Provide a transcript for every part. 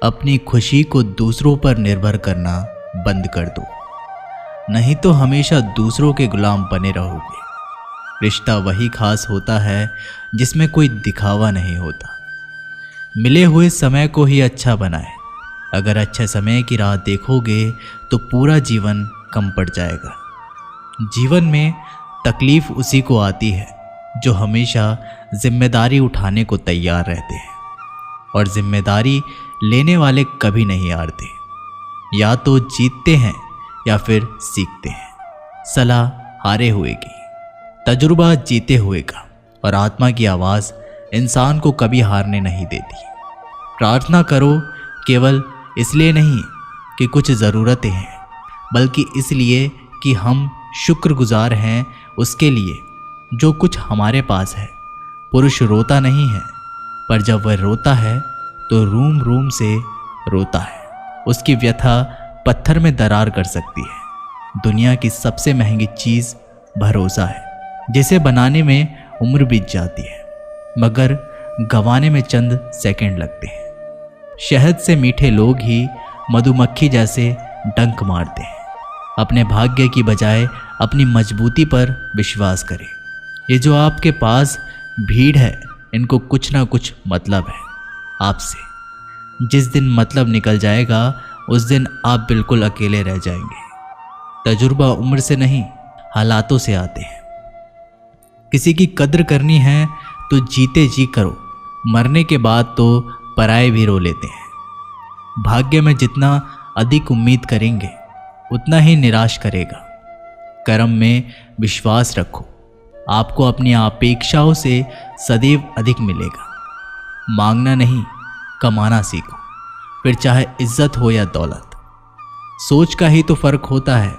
अपनी खुशी को दूसरों पर निर्भर करना बंद कर दो, नहीं तो हमेशा दूसरों के गुलाम बने रहोगे। रिश्ता वही खास होता है जिसमें कोई दिखावा नहीं होता। मिले हुए समय को ही अच्छा बनाए। अगर अच्छे समय की राह देखोगे तो पूरा जीवन कम पड़ जाएगा। जीवन में तकलीफ उसी को आती है जो हमेशा जिम्मेदारी उठाने को तैयार रहते हैं, और जिम्मेदारी लेने वाले कभी नहीं हारते। या तो जीतते हैं या फिर सीखते हैं। सलाह हारे हुए की, तजुर्बा जीते हुए का, और आत्मा की आवाज़ इंसान को कभी हारने नहीं देती। प्रार्थना करो केवल इसलिए नहीं कि कुछ ज़रूरतें हैं, बल्कि इसलिए कि हम शुक्रगुजार हैं उसके लिए जो कुछ हमारे पास है। पुरुष रोता नहीं है, पर जब वह रोता है तो रूम रूम से रोता है। उसकी व्यथा पत्थर में दरार कर सकती है। दुनिया की सबसे महंगी चीज़ भरोसा है, जिसे बनाने में उम्र बीत जाती है, मगर गंवाने में चंद सेकंड लगते हैं। शहद से मीठे लोग ही मधुमक्खी जैसे डंक मारते हैं। अपने भाग्य की बजाय अपनी मजबूती पर विश्वास करें। ये जो आपके पास भीड़ है, इनको कुछ ना कुछ मतलब है आपसे। जिस दिन मतलब निकल जाएगा उस दिन आप बिल्कुल अकेले रह जाएंगे। तजुर्बा उम्र से नहीं, हालातों से आते हैं। किसी की कद्र करनी है तो जीते जी करो, मरने के बाद तो पराये भी रो लेते हैं। भाग्य में जितना अधिक उम्मीद करेंगे उतना ही निराश करेगा। कर्म में विश्वास रखो, आपको अपनी अपेक्षाओं से सदैव अधिक मिलेगा। मांगना नहीं, कमाना सीखो, फिर चाहे इज्जत हो या दौलत। सोच का ही तो फर्क होता है,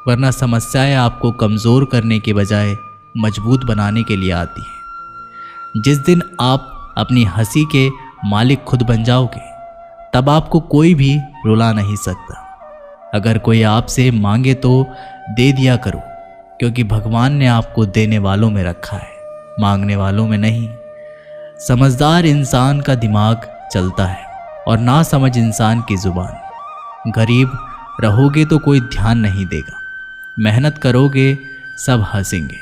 वरना समस्याएं आपको कमज़ोर करने के बजाय मजबूत बनाने के लिए आती हैं। जिस दिन आप अपनी हंसी के मालिक खुद बन जाओगे, तब आपको कोई भी रुला नहीं सकता। अगर कोई आपसे मांगे तो दे दिया करो, क्योंकि भगवान ने आपको देने वालों में रखा है, मांगने वालों में नहीं। समझदार इंसान का दिमाग चलता है और ना समझ इंसान की जुबान। गरीब रहोगे तो कोई ध्यान नहीं देगा, मेहनत करोगे सब हंसेंगे,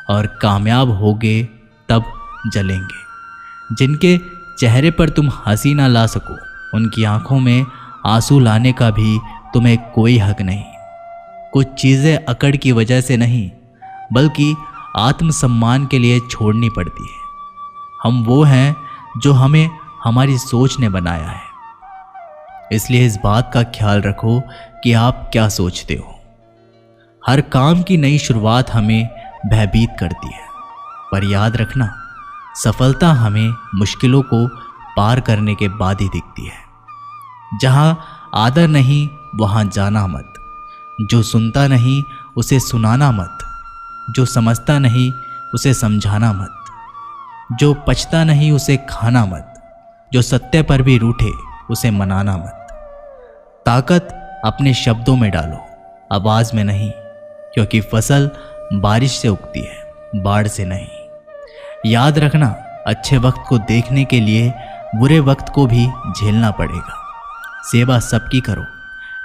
और कामयाब होगे तब जलेंगे। जिनके चेहरे पर तुम हंसी ना ला सको, उनकी आंखों में आंसू लाने का भी तुम्हें कोई हक नहीं। कुछ चीज़ें अकड़ की वजह से नहीं, बल्कि आत्मसम्मान के लिए छोड़नी पड़ती है। हम वो हैं जो हमें हमारी सोच ने बनाया है। इसलिए इस बात का ख्याल रखो कि आप क्या सोचते हो। हर काम की नई शुरुआत हमें भयभीत करती है, पर याद रखना, सफलता हमें मुश्किलों को पार करने के बाद ही दिखती है। जहां आदर नहीं वहां जाना मत। जो सुनता नहीं उसे सुनाना मत। जो समझता नहीं उसे समझाना मत। जो पचता नहीं उसे खाना मत। जो सत्य पर भी रूठे उसे मनाना मत। ताकत अपने शब्दों में डालो, आवाज में नहीं, क्योंकि फसल बारिश से उगती है, बाढ़ से नहीं। याद रखना, अच्छे वक्त को देखने के लिए बुरे वक्त को भी झेलना पड़ेगा। सेवा सबकी करो,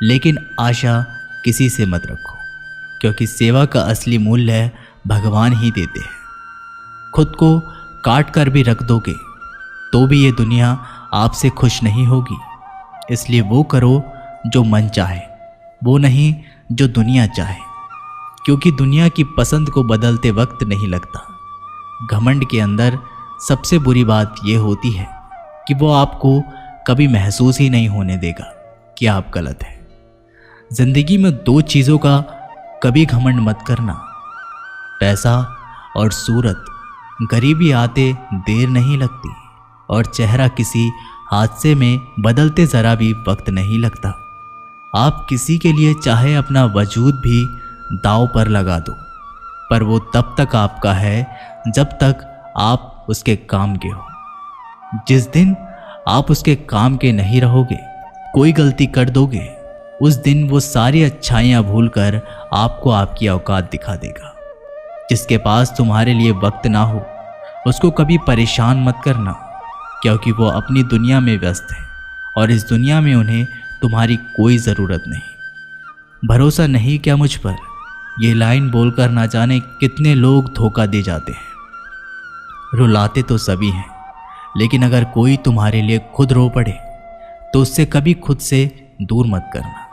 लेकिन आशा किसी से मत रखो, क्योंकि सेवा का असली मूल्य भगवान ही देते हैं। खुद को काट कर भी रख दोगे तो भी ये दुनिया आपसे खुश नहीं होगी। इसलिए वो करो जो मन चाहे, वो नहीं जो दुनिया चाहे, क्योंकि दुनिया की पसंद को बदलते वक्त नहीं लगता। घमंड के अंदर सबसे बुरी बात यह होती है कि वो आपको कभी महसूस ही नहीं होने देगा कि आप गलत हैं। जिंदगी में दो चीज़ों का कभी घमंड मत करना, पैसा और सूरत। गरीबी आते देर नहीं लगती, और चेहरा किसी हादसे में बदलते ज़रा भी वक्त नहीं लगता। आप किसी के लिए चाहे अपना वजूद भी दांव पर लगा दो, पर वो तब तक आपका है जब तक आप उसके काम के हो। जिस दिन आप उसके काम के नहीं रहोगे, कोई गलती कर दोगे, उस दिन वो सारी अच्छाइयाँ भूलकर आपको आपकी औकात दिखा देगा। जिसके पास तुम्हारे लिए वक्त ना हो, उसको कभी परेशान मत करना, क्योंकि वो अपनी दुनिया में व्यस्त है और इस दुनिया में उन्हें तुम्हारी कोई ज़रूरत नहीं। भरोसा नहीं क्या मुझ पर? ये लाइन बोलकर ना जाने कितने लोग धोखा दे जाते हैं। रुलाते तो सभी हैं, लेकिन अगर कोई तुम्हारे लिए खुद रो पड़े तो उससे कभी खुद से दूर मत करना।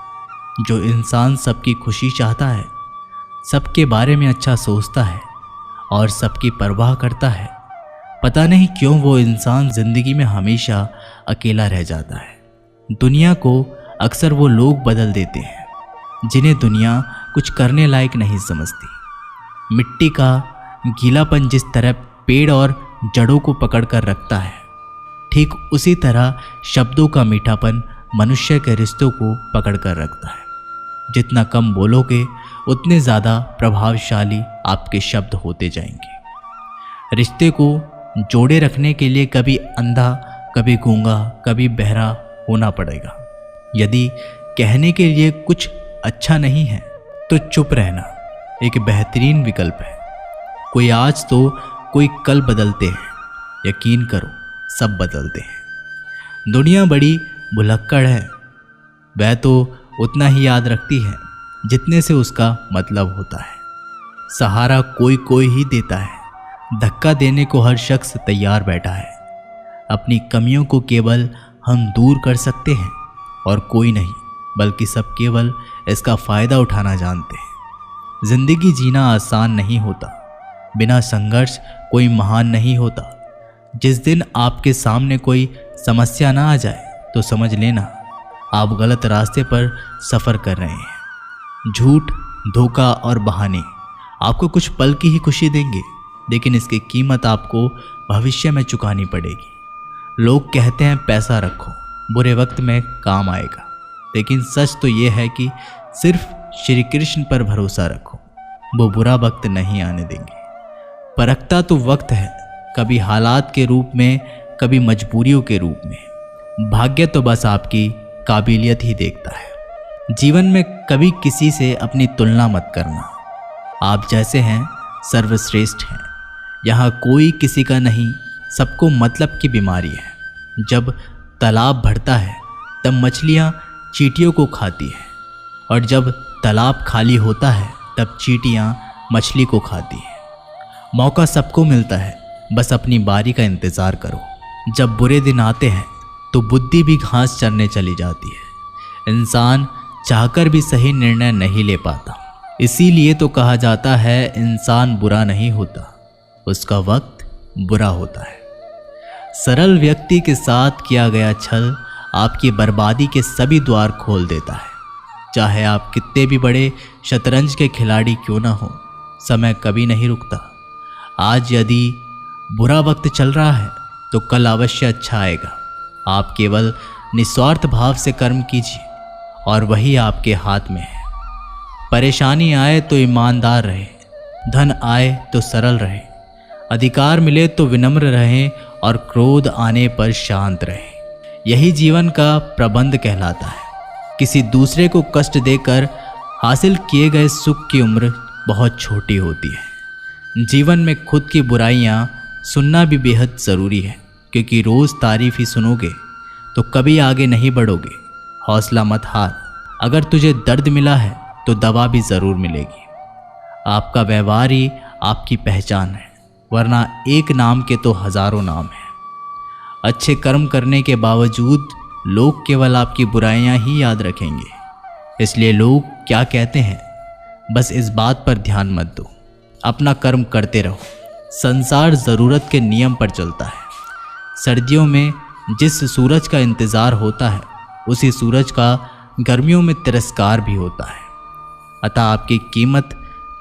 जो इंसान सबकी खुशी चाहता है, सबके बारे में अच्छा सोचता है और सबकी परवाह करता है, पता नहीं क्यों वो इंसान जिंदगी में हमेशा अकेला रह जाता है। दुनिया को अक्सर वो लोग बदल देते हैं जिन्हें दुनिया कुछ करने लायक नहीं समझती। मिट्टी का गीलापन जिस तरह पेड़ और जड़ों को पकड़ कर रखता है, ठीक उसी तरह शब्दों का मीठापन मनुष्य के रिश्तों को पकड़ कर रखता है। जितना कम बोलोगे उतने ज़्यादा प्रभावशाली आपके शब्द होते जाएंगे। रिश्ते को जोड़े रखने के लिए कभी अंधा, कभी गूंगा, कभी बहरा होना पड़ेगा। यदि कहने के लिए कुछ अच्छा नहीं है तो चुप रहना एक बेहतरीन विकल्प है। कोई आज तो कोई कल बदलते हैं, यकीन करो सब बदलते हैं। दुनिया बड़ी भुलक्कड़ है, वह तो उतना ही याद रखती है जितने से उसका मतलब होता है। सहारा कोई कोई ही देता है, धक्का देने को हर शख्स तैयार बैठा है। अपनी कमियों को केवल हम दूर कर सकते हैं और कोई नहीं, बल्कि सब केवल इसका फ़ायदा उठाना जानते हैं। जिंदगी जीना आसान नहीं होता, बिना संघर्ष कोई महान नहीं होता। जिस दिन आपके सामने कोई समस्या ना आ जाए तो समझ लेना आप गलत रास्ते पर सफ़र कर रहे हैं। झूठ, धोखा और बहाने आपको कुछ पल की ही खुशी देंगे, लेकिन इसकी कीमत आपको भविष्य में चुकानी पड़ेगी। लोग कहते हैं पैसा रखो, बुरे वक्त में काम आएगा, लेकिन सच तो ये है कि सिर्फ श्री कृष्ण पर भरोसा रखो, वो बुरा वक्त नहीं आने देंगे। परखता तो वक्त है, कभी हालात के रूप में, कभी मजबूरियों के रूप में। भाग्य तो बस आपकी काबिलियत ही देखता है। जीवन में कभी किसी से अपनी तुलना मत करना। आप जैसे हैं सर्वश्रेष्ठ हैं। यहाँ कोई किसी का नहीं, सबको मतलब की बीमारी है। जब तालाब भरता है तब मछलियाँ चींटियों को खाती हैं, और जब तालाब खाली होता है तब चींटियाँ मछली को खाती हैं। मौका सबको मिलता है, बस अपनी बारी का इंतज़ार करो। जब बुरे दिन आते हैं तो बुद्धि भी घास चरने चली जाती है। इंसान चाहकर भी सही निर्णय नहीं ले पाता। इसीलिए तो कहा जाता है इंसान बुरा नहीं होता, उसका वक्त बुरा होता है। सरल व्यक्ति के साथ किया गया छल आपकी बर्बादी के सभी द्वार खोल देता है। चाहे आप कितने भी बड़े शतरंज के खिलाड़ी क्यों ना हो, समय कभी नहीं रुकता। आज यदि बुरा वक्त चल रहा है तो कल अवश्य अच्छा आएगा। आप केवल निस्वार्थ भाव से कर्म कीजिए और वही आपके हाथ में है। परेशानी आए तो ईमानदार रहे, धन आए तो सरल रहे, अधिकार मिले तो विनम्र रहें और क्रोध आने पर शांत रहें। यही जीवन का प्रबंध कहलाता है। किसी दूसरे को कष्ट देकर हासिल किए गए सुख की उम्र बहुत छोटी होती है। जीवन में खुद की बुराइयां सुनना भी बेहद ज़रूरी है, क्योंकि रोज़ तारीफ ही सुनोगे तो कभी आगे नहीं बढ़ोगे। हौसला मत हार। अगर तुझे दर्द मिला है तो दवा भी ज़रूर मिलेगी। आपका व्यवहार ही आपकी पहचान है, वरना एक नाम के तो हज़ारों नाम हैं। अच्छे कर्म करने के बावजूद लोग केवल आपकी बुराइयां ही याद रखेंगे। इसलिए लोग क्या कहते हैं, बस इस बात पर ध्यान मत दो, अपना कर्म करते रहो। संसार ज़रूरत के नियम पर चलता है। सर्दियों में जिस सूरज का इंतज़ार होता है, उसी सूरज का गर्मियों में तिरस्कार भी होता है। अतः आपकी कीमत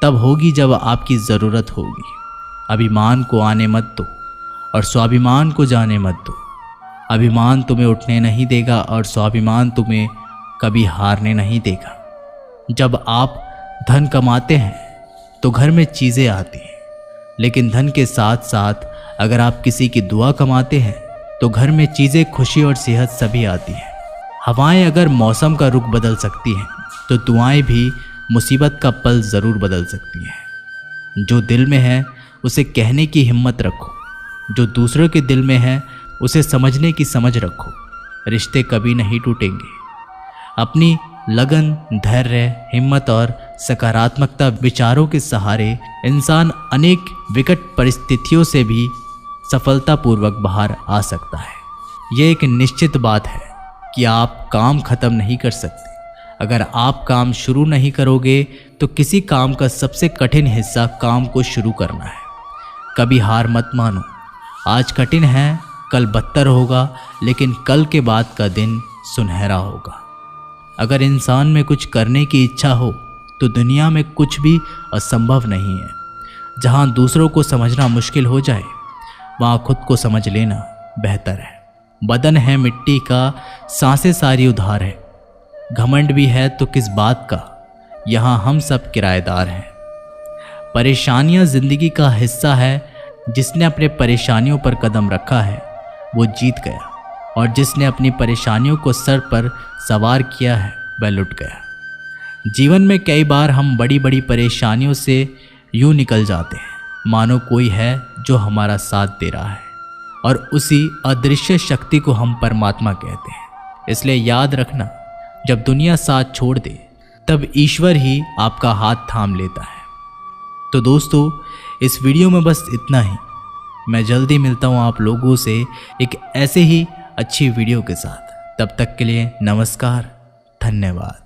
तब होगी जब आपकी ज़रूरत होगी। अभिमान को आने मत दो और स्वाभिमान को जाने मत दो। अभिमान तुम्हें उठने नहीं देगा और स्वाभिमान तुम्हें कभी हारने नहीं देगा। जब आप धन कमाते हैं तो घर में चीज़ें आती हैं, लेकिन धन के साथ साथ अगर आप किसी की दुआ कमाते हैं तो घर में चीज़ें, खुशी और सेहत सभी आती हैं। हवाएं अगर मौसम का रुख बदल सकती हैं तो दुआएं भी मुसीबत का पल ज़रूर बदल सकती हैं। जो दिल में है उसे कहने की हिम्मत रखो, जो दूसरों के दिल में है उसे समझने की समझ रखो। रिश्ते कभी नहीं टूटेंगे। अपनी लगन, धैर्य, हिम्मत और सकारात्मकता विचारों के सहारे इंसान अनेक विकट परिस्थितियों से भी सफलतापूर्वक बाहर आ सकता है। ये एक निश्चित बात है कि आप काम खत्म नहीं कर सकते। अगर आप काम शुरू नहीं करोगे तो किसी काम का सबसे कठिन हिस्सा काम को शुरू करना है। कभी हार मत मानो। आज कठिन है, कल बदतर होगा, लेकिन कल के बाद का दिन सुनहरा होगा। अगर इंसान में कुछ करने की इच्छा हो तो दुनिया में कुछ भी असंभव नहीं है। जहाँ दूसरों को समझना मुश्किल हो जाए वहाँ खुद को समझ लेना बेहतर है। बदन है मिट्टी का, सांसें सारी उधार है। घमंड भी है तो किस बात का, यहाँ हम सब किराएदार हैं। परेशानियाँ जिंदगी का हिस्सा है। जिसने अपने परेशानियों पर कदम रखा है वो जीत गया, और जिसने अपनी परेशानियों को सर पर सवार किया है वह लुट गया। जीवन में कई बार हम बड़ी बड़ी परेशानियों से यूं निकल जाते हैं मानो कोई है जो हमारा साथ दे रहा है, और उसी अदृश्य शक्ति को हम परमात्मा कहते हैं। इसलिए याद रखना, जब दुनिया साथ छोड़ दे तब ईश्वर ही आपका हाथ थाम लेता है। तो दोस्तों, इस वीडियो में बस इतना ही। मैं जल्दी मिलता हूँ आप लोगों से एक ऐसे ही अच्छी वीडियो के साथ। तब तक के लिए नमस्कार, धन्यवाद।